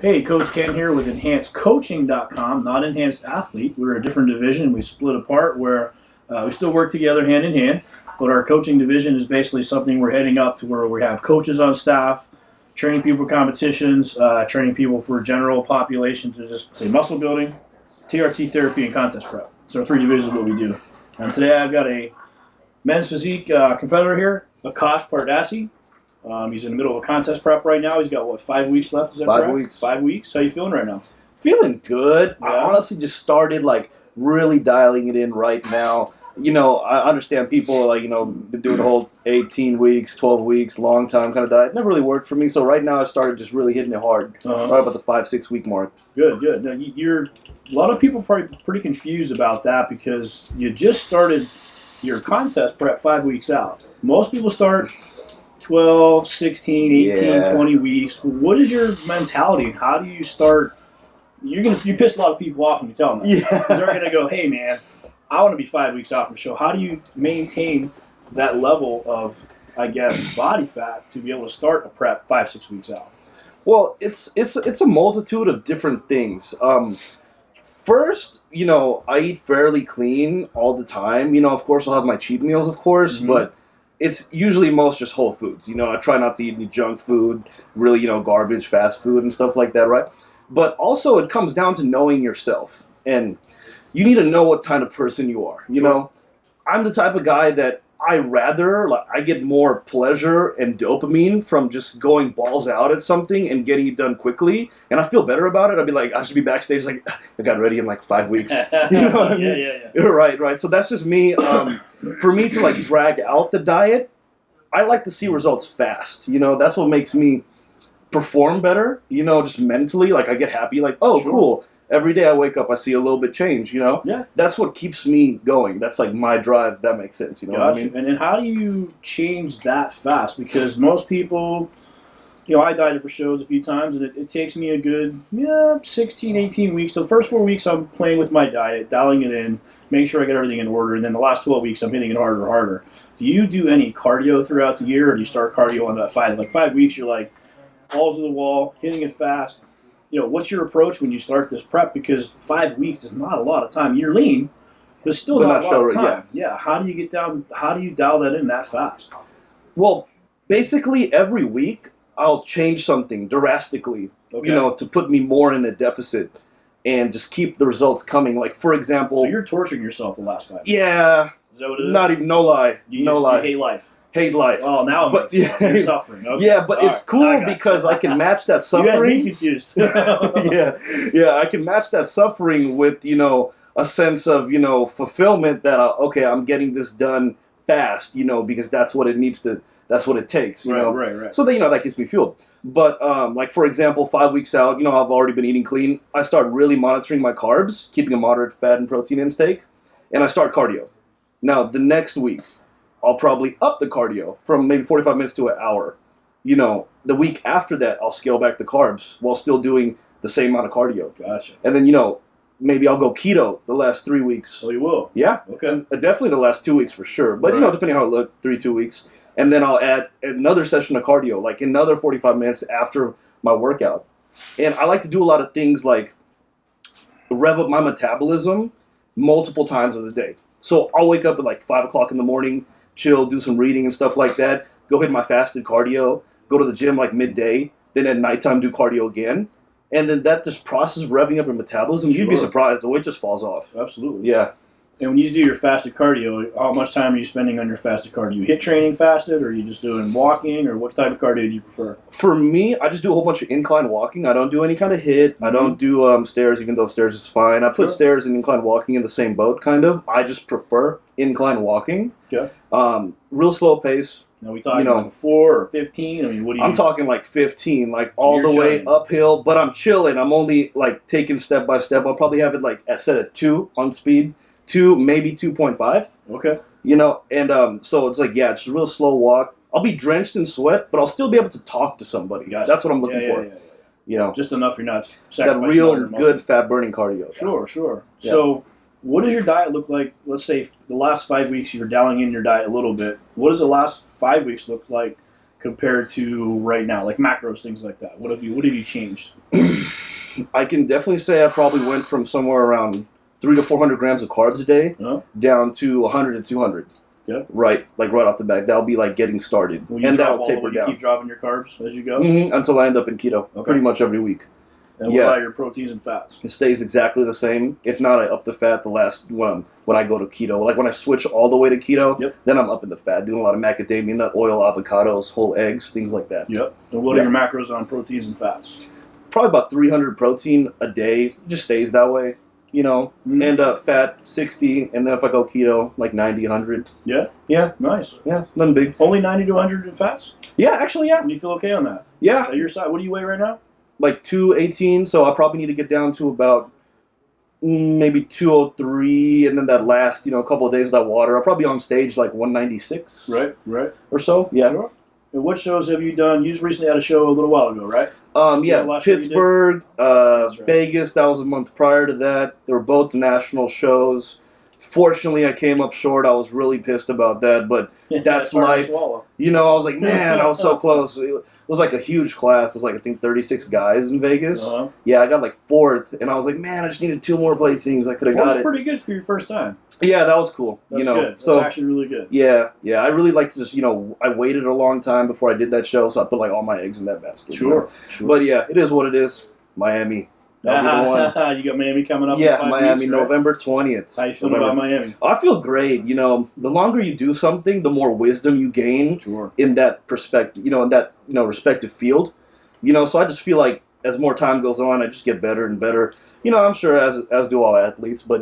Hey, Coach Ken here with EnhancedCoaching.com, not Enhanced Athlete. We're a different division. We split apart where we still work together hand in hand, but our coaching division is basically something we're heading up to where we have coaches on staff, training people for competitions, training people for general population to just say muscle building, TRT therapy, and contest prep. So our three divisions of what we do. And today I've got a men's physique competitor here, Akaash Pardasi. He's in the middle of a contest prep right now. He's got, 5 weeks left? Is that correct? 5 weeks. 5 weeks. How you feeling right now? Feeling good. Yeah. I honestly just started really dialing it in right now. I understand people been doing the whole 18 weeks, 12 weeks, long time kind of diet. It never really worked for me. So right now I started just really hitting it hard. Right about the 5-6 week mark. Good. Now, a lot of people probably pretty confused about that because you just started your contest prep 5 weeks out. Most people start 12, 16, 18, 20 weeks. What is your mentality and how do you start? You piss a lot of people off when you tell them that. Yeah. Because they're going to go, hey, man, I want to be 5 weeks off from the show. How do you maintain that level of, body fat to be able to start a prep 5-6 weeks out? Well, it's a multitude of different things. First, I eat fairly clean all the time. Of course, I'll have my cheat meals, of course, but it's usually most just whole foods. I try not to eat any junk food, really, garbage, fast food and stuff like that, right? But also it comes down to knowing yourself. And you need to know what kind of person you are. I'm the type of guy that I get more pleasure and dopamine from just going balls out at something and getting it done quickly. And I feel better about it. I'd be like, I should be backstage I got ready in 5 weeks. You know what I mean? Yeah. Right. So that's just me. For me to drag out the diet, I like to see results fast. That's what makes me perform better, just mentally. I get happy, cool. Every day I wake up, I see a little bit change, Yeah. That's what keeps me going. That's my drive, if that makes sense, what I mean? And then how do you change that fast? Because most people, I dieted for shows a few times, and it takes me a good 16, 18 weeks. So the first 4 weeks I'm playing with my diet, dialing it in, making sure I get everything in order, and then the last 12 weeks I'm hitting it harder and harder. Do you do any cardio throughout the year, or do you start cardio on that 5 weeks, you're balls to the wall, hitting it fast? What's your approach when you start this prep? Because 5 weeks is not a lot of time. You're lean, but still not a lot of time. Yeah. How do you get down? How do you dial that in that fast? Well, basically every week I'll change something drastically, to put me more in a deficit and just keep the results coming. For example, so you're torturing yourself the last 5 weeks. Yeah. Is that what it is? Not even, no lie. You hate life. Hate life. Oh, now it makes sense. You're suffering. Okay. Yeah, but it's cool because I can match that suffering. You had me confused. yeah, I can match that suffering with, a sense of, fulfillment that, I'm getting this done fast, because that's what it takes, Right. So that, that keeps me fueled. But, for example, 5 weeks out, I've already been eating clean. I start really monitoring my carbs, keeping a moderate fat and protein intake, and I start cardio. Now, the next week, I'll probably up the cardio from maybe 45 minutes to an hour. The week after that, I'll scale back the carbs while still doing the same amount of cardio. Gotcha. And then, maybe I'll go keto the last 3 weeks. Oh, you will? Yeah. Okay. Definitely the last 2 weeks for sure. But, depending on how it looked, 2 weeks. And then I'll add another session of cardio, another 45 minutes after my workout. And I like to do a lot of things rev up my metabolism multiple times of the day. So I'll wake up at 5 o'clock in the morning, chill, do some reading and stuff like that, go hit my fasted cardio, go to the gym midday, then at nighttime do cardio again. And then that just process of revving up your metabolism, you'd be surprised, the weight just falls off. Absolutely. Yeah. And when you do your fasted cardio, how much time are you spending on your fasted cardio? You hit training fasted, or are you just doing walking, or what type of cardio do you prefer? For me, I just do a whole bunch of incline walking. I don't do any kind of HIIT. I don't do stairs, even though stairs is fine. I put stairs and incline walking in the same boat, kind of. I just prefer incline walking. Okay. Real slow pace. Now we talking 4 or 15? I mean, what do you? I'm talking 15, all the way uphill. But I'm chilling. I'm only taking step by step. I'll probably have it set at 2 on speed, 2 maybe 2.5. Okay. And so it's it's a real slow walk. I'll be drenched in sweat, but I'll still be able to talk to somebody. Gotcha. That's what I'm looking for. Yeah. Just enough you're not sacrificing that real all your muscle. Good fat burning cardio. Sure. Yeah. So what does your diet look like? Let's say the last 5 weeks you're dialing in your diet a little bit. What does the last 5 weeks look like compared to right now, like macros, things like that? What have you changed? I can definitely say I probably went from somewhere around 300 to 400 grams of carbs a day down to 100 to 200. Yeah. Right off the bat. That'll be like getting started. And that'll taper down. You keep dropping your carbs as you go? Until I end up in keto, pretty much every week. And what about your proteins and fats? It stays exactly the same. If not, I up the fat the last when I go to keto. Like when I switch all the way to keto, then I'm up in the fat, doing a lot of macadamia nut oil, avocados, whole eggs, things like that. Yep. And what are your macros on proteins and fats? Probably about 300 protein a day. It just stays that way, And fat 60, and then if I go keto, like 90, 100. Yeah. Yeah. Nice. Yeah. Nothing big. Only 90 to 100 in fats? Yeah, actually, yeah. And you feel okay on that? Yeah. At your side, what do you weigh right now? Like 218, so I probably need to get down to about maybe 203, and then that last, couple of days of that water, I'll probably be on stage like 196. Right. Or so, yeah. Sure. And what shows have you done? You just recently had a show a little while ago, right? Yeah, Pittsburgh, Vegas, that was a month prior to that. They were both national shows. Fortunately, I came up short. I was really pissed about that, but that's life. I was like, man, I was so close. It was like a huge class. It was like, I think, 36 guys in Vegas. Yeah, I got like 4th, and I was like, man, I just needed 2 more placings. I could have got it. Pretty good for your first time. Yeah, that was cool. That's good. That's actually really good. Yeah. I really like to just, I waited a long time before I did that show, so I put like all my eggs in that basket. Sure. But yeah, it is what it is. Miami. You got Miami coming up in 5 Miami, weeks, right? November 20th. How you feeling about Miami? I feel great. The longer you do something, the more wisdom you gain in that perspective, in that, respective field. So I just feel like as more time goes on, I just get better and better. I'm sure as do all athletes, but,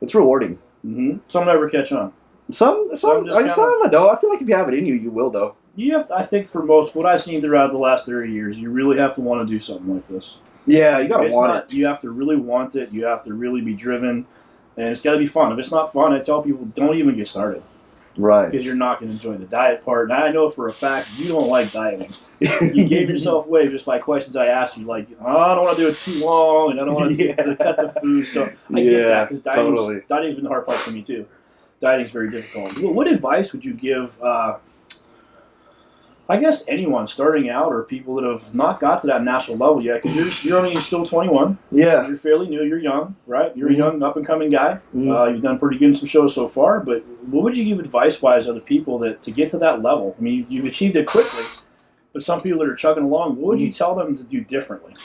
it's rewarding. Mm-hmm. Some never catch on. Some I know. I feel like if you have it in you, you will, though. I think for most, what I've seen throughout the last 30 years, you really have to want to do something like this. Yeah, you gotta want it. You have to really want it. You have to really be driven, and it's got to be fun. If it's not fun, I tell people don't even get started. Right. Because you're not going to enjoy the diet part. And I know for a fact you don't like dieting. You gave yourself away just by questions I asked you, like, oh, I don't want to do it too long, and I don't want to cut the food. So I get that, because dieting's been the hard part for me too. Dieting's very difficult. What advice would you give? I guess anyone starting out or people that have not got to that national level yet, because you're only still 21. Yeah. You're fairly new. You're young, right? You're a young, up-and-coming guy. You've done pretty good in some shows so far, but what would you give advice-wise to other people to get to that level? I mean, you've achieved it quickly, but some people that are chugging along, what would you tell them to do differently?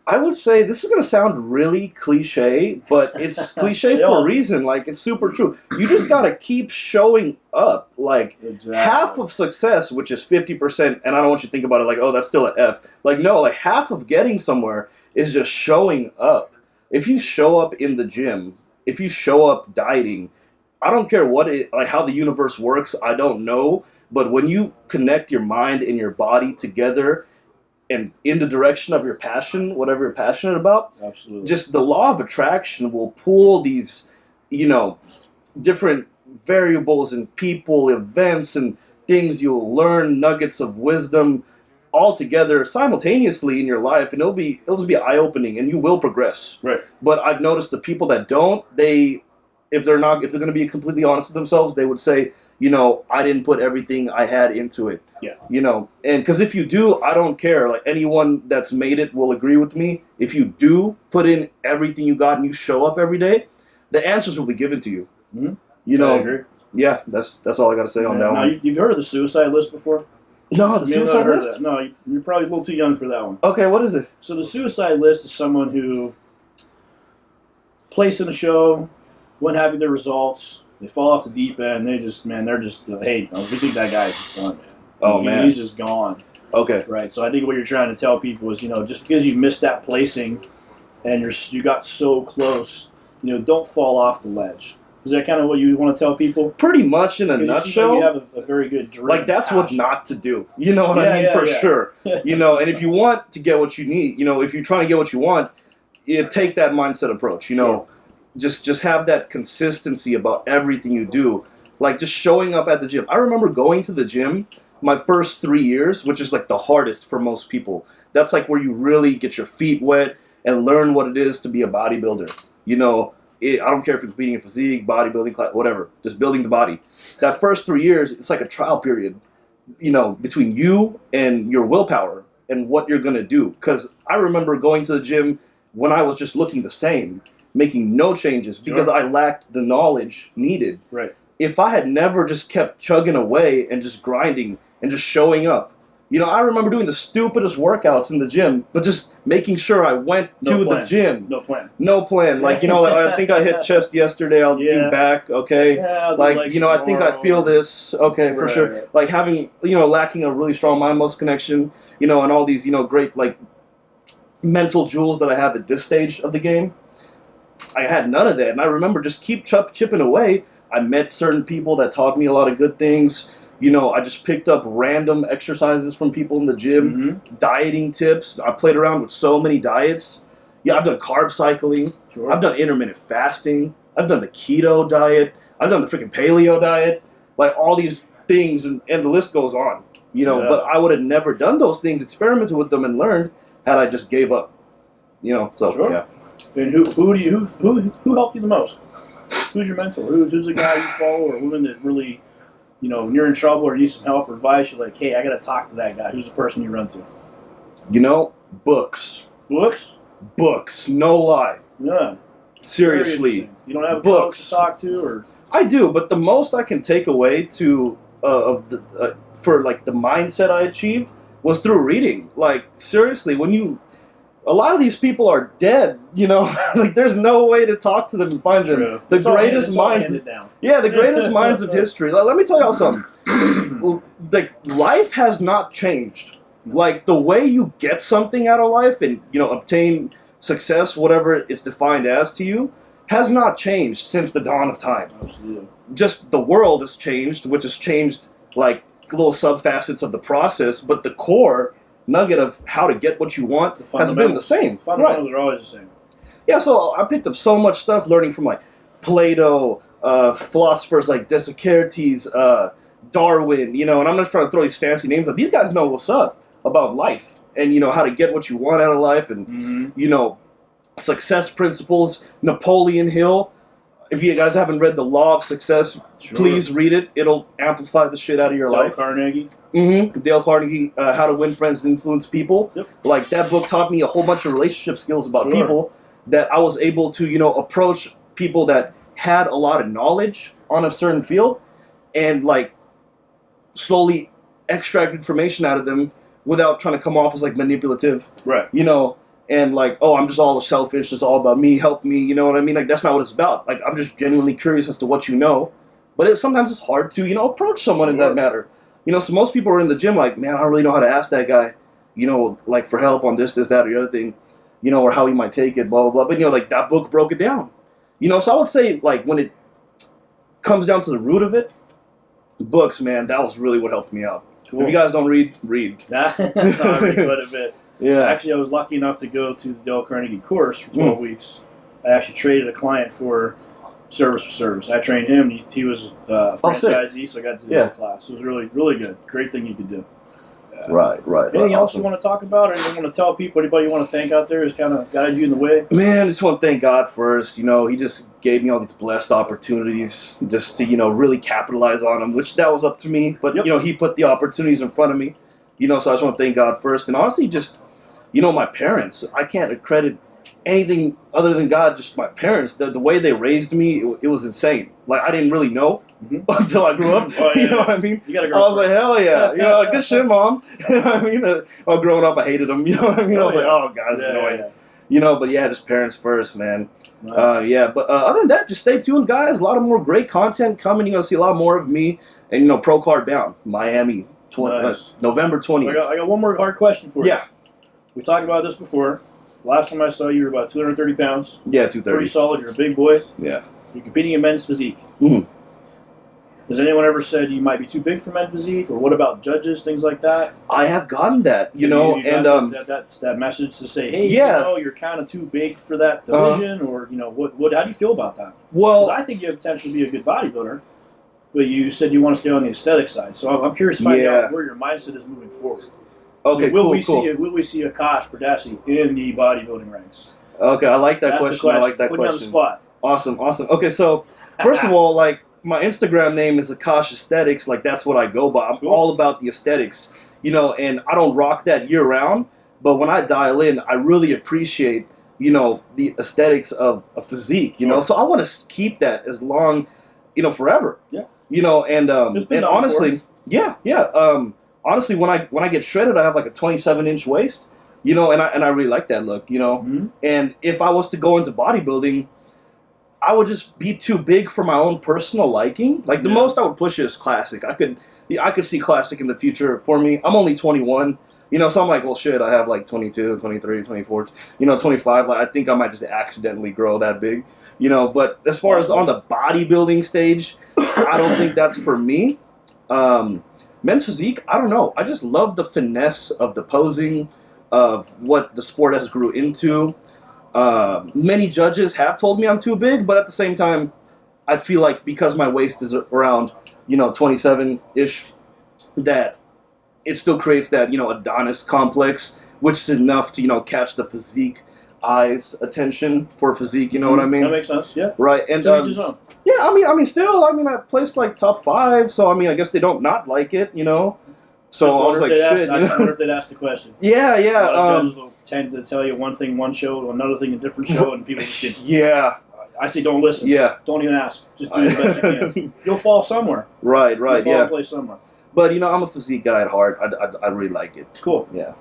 I would say this is going to sound really cliche, but it's cliche for a reason. Like, it's super true. You just got to keep showing up. Like, half of success, which is 50%, and I don't want you to think about it like, oh, that's still an F. Like, no, like half of getting somewhere is just showing up. If you show up in the gym, if you show up dieting, I don't care how the universe works, I don't know. But when you connect your mind and your body together and in the direction of your passion, whatever you're passionate about, absolutely, just the law of attraction will pull these, different variables and people, events, and things you'll learn, nuggets of wisdom, all together simultaneously in your life, and it'll just be eye-opening, and you will progress. Right. But I've noticed the people that don't, if they're going to be completely honest with themselves, they would say, I didn't put everything I had into it. Yeah. And because if you do, I don't care. Like, anyone that's made it will agree with me. If you do put in everything you got and you show up every day, the answers will be given to you. Mm-hmm. I agree. Yeah, that's all I got to say on that one. You've heard of the suicide list before? No, the suicide list? That. No, you're probably a little too young for that one. Okay, what is it? So the suicide list is someone who placed in a show, wasn't happy with their results. They fall off the deep end. They're just, hey, we think that guy's just gone, man. Oh, man. He's just gone. Okay. Right. So I think what you're trying to tell people is, just because you missed that placing and you got so close, don't fall off the ledge. Is that kind of what you want to tell people? Pretty much in a nutshell. You have a very good dream. Like, that's what not to do. You know what I mean? For sure. And if you want to get what you need, if you're trying to get what you want, take that mindset approach, Sure. Just have that consistency about everything you do. Like, just showing up at the gym. I remember going to the gym my first 3 years, which is like the hardest for most people. That's like where you really get your feet wet and learn what it is to be a bodybuilder. I don't care if you're competing in physique, bodybuilding, whatever. Just building the body. That first 3 years, it's like a trial period. between you and your willpower and what you're going to do. Because I remember going to the gym when I was just looking the same, making no changes because I lacked the knowledge needed. Right. If I had never just kept chugging away and just grinding and just showing up, I remember doing the stupidest workouts in the gym, but just making sure I went to the gym. No plan. No plan. Like, I think I hit chest yesterday. I'll do back. Okay. Yeah, like, I think I feel this. Okay, for sure. Like having, lacking a really strong mind-muscle connection, and all these, great, like, mental jewels that I have at this stage of the game. I had none of that. And I remember just keep chipping away. I met certain people that taught me a lot of good things. I just picked up random exercises from people in the gym, dieting tips. I played around with so many diets. Yeah, I've done carb cycling. Sure. I've done intermittent fasting. I've done the keto diet. I've done the freaking paleo diet. Like all these things, and the list goes on. But I would have never done those things, experimented with them, and learned had I just gave up. So sure. Yeah. And who helped you the most? Who's your mentor? Who's the guy you follow, or woman that really, when you're in trouble or need some help or advice, you're like, hey, I got to talk to that guy. Who's the person you run to? Books. Books? Books. No lie. Yeah. Seriously. You don't have a books to talk to, or? I do, but the most I can take away for like the mindset I achieved was through reading. Like seriously, a lot of these people are dead, like there's no way to talk to them and find them. The greatest minds. Yeah, the greatest minds of history. Let me tell y'all something. Like life has not changed. Like the way you get something out of life and obtain success, whatever it's defined as to you, has not changed since the dawn of time. Absolutely. Just the world has changed, which has changed like little subfacets of the process, but the core nugget of how to get what you want has been the same. Fundamentals are always the same. Yeah, so I picked up so much stuff learning from like Plato, philosophers like Descartes, Darwin, and I'm just trying to throw these fancy names out. These guys know what's up about life and, how to get what you want out of life and, success principles. Napoleon Hill. If you guys haven't read The Law of Success, please read it. It'll amplify the shit out of your life. Dale Carnegie. Dale Carnegie, How to Win Friends and Influence People. Yep. Like that book taught me a whole bunch of relationship skills about people that I was able to, approach people that had a lot of knowledge on a certain field and like slowly extract information out of them without trying to come off as like manipulative. Right. And like, oh, I'm just all selfish. It's all about me. Help me. You know what I mean? Like, that's not what it's about. Like, I'm just genuinely curious as to what you know. But sometimes it's hard to, approach someone in that matter. So most people are in the gym like, man, I don't really know how to ask that guy, like for help on this, that, or the other thing, or how he might take it, blah, blah, blah. But, like that book broke it down. So I would say like when it comes down to the root of it, books, man, that was really what helped me out. Cool. If you guys don't read. I read quite a bit. Yeah. Actually, I was lucky enough to go to the Dale Carnegie course for 12 weeks. I actually traded a client for service for service. I trained him. He was a franchisee, so I got to do the class. It was really, really good. Great thing you could do. Right. Anything else you want to talk about, or anything you want to tell people? Anybody you want to thank out there who's kind of guided you in the way? Man, I just want to thank God first. He just gave me all these blessed opportunities just to, really capitalize on them, which that was up to me. But, he put the opportunities in front of me. So I just want to thank God first. And honestly, just, my parents. I can't accredit anything other than God, just my parents. The way they raised me, it was insane. Like, I didn't really know until I grew up. You know what I mean? You gotta I was like, hell yeah. Good shit, Mom. You know what I mean? While growing up, I hated them. You know what I mean? I was like, oh, God, it's annoying. But yeah, just parents first, man. Nice. But other than that, just stay tuned, guys. A lot of more great content coming. You're going to see a lot more of me. And, Pro Card Bound, Miami, November 20th. So I got one more hard question for you. Yeah. We talked about this before. Last time I saw you, you were about 230 pounds. Yeah, 230. Pretty solid. You're a big boy. Yeah. You're competing in men's physique. Mm-hmm. Has anyone ever said you might be too big for men's physique, or what about judges, things like that? I have gotten that, you and that's that message to say, hey, you're kind of too big for that division, or what? How do you feel about that? Well, I think you have potential to be a good bodybuilder, but you said you want to stay on the aesthetic side. So I'm curious to find out where your mindset is moving forward. Okay, will we see Akaash Pardesi in the bodybuilding ranks? Okay, I like that question. I like that Put me question. on the spot. Awesome. Okay, so first of all, like my Instagram name is Akaash Aesthetics. Like, that's what I go by. I'm all about the aesthetics, you know, and I don't rock that year round. But when I dial in, I really appreciate, you know, the aesthetics of a physique, you know. So I want to keep that as long, you know, forever. Yeah. You know, and honestly, honestly, when I get shredded, I have like a 27-inch waist, you know, and I really like that look, you know. Mm-hmm. And if I was to go into bodybuilding, I would just be too big for my own personal liking. Like, the most I would push is classic. I could see classic in the future for me. I'm only 21, you know, so I'm like, well, shit, I have like 22, 23, 24, you know, 25. Like, I think I might just accidentally grow that big, you know. But as far as on the bodybuilding stage, I don't think that's for me. Men's physique, I don't know. I just love the finesse of the posing, of what the sport has grew into. Many judges have told me I'm too big, but at the same time, I feel like because my waist is around, you know, 27-ish, that it still creates that, you know, Adonis complex, which is enough to, you know, catch the physique eyes attention for physique. You know what I mean? That makes sense. Yeah. Right. And yeah, I placed like top 5, so I mean, I guess they don't not like it, you know. So I was like, shit. I just wonder if they'd ask the question. Yeah. Judges will tend to tell you one thing one show, another thing a different show, and people just get. Yeah. I say don't listen. Yeah. Don't even ask. Just do the best you can. You'll fall somewhere. Right. You'll fall in place somewhere. But, you know, I'm a physique guy at heart. I really like it. Cool. Yeah.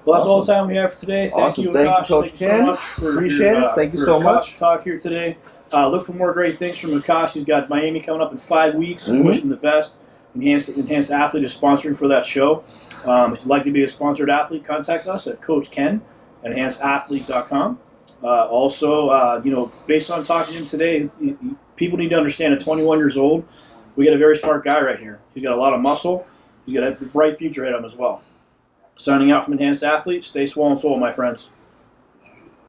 Well, that's all the time we have for today. Thank you, Akaash. Coach Ken. Appreciate it. Thank you so much. Talk here today. Look for more great things from Akaash. He's got Miami coming up in 5 weeks. Mm-hmm. Wish him the best. Enhanced Athlete is sponsoring for that show. If you'd like to be a sponsored athlete, contact us at Coach Ken at enhancedathlete.com. Also, you know, based on talking to him today, people need to understand at 21 years old, we got a very smart guy right here. He's got a lot of muscle. He's got a bright future ahead of him as well. Signing out from Enhanced Athlete, stay swole and soul, my friends.